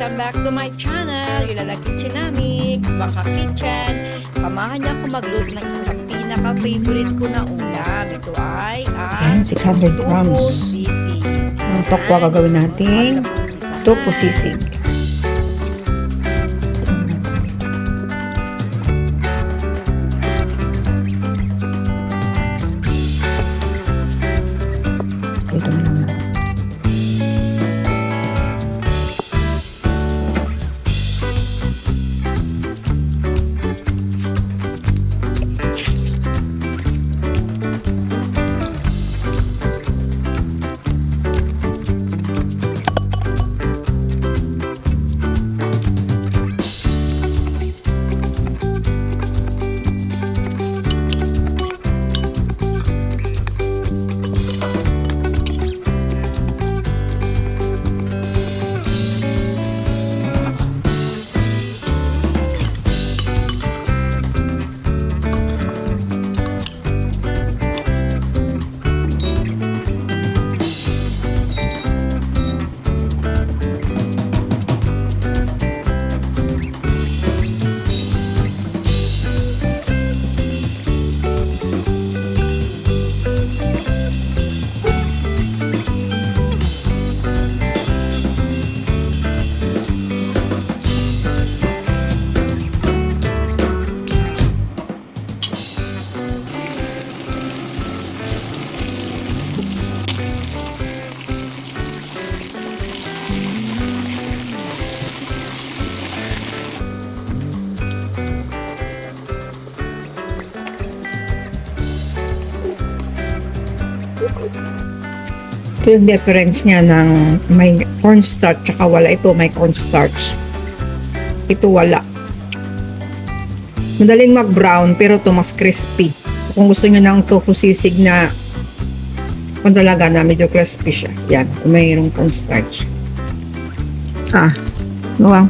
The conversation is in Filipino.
Welcome back to my channel, Yolanda Kitchenomics, Baka Kitchen. Samahan niyo ako magluto ng isa sa pinaka-favorite ko na ulam. Ito ay 600 grams. Tofu Sisig. Ang tokwa gagawin natin. Tofu Sisig. Ito na lang. Ito yung difference niya ng may cornstarch tsaka wala. Ito may cornstarch. Ito wala. Madaling mag-brown pero ito mas crispy. Kung gusto niyo ng tofu sisig na pandalaga na medyo crispy siya. Yan. Mayroong cornstarch. Wow.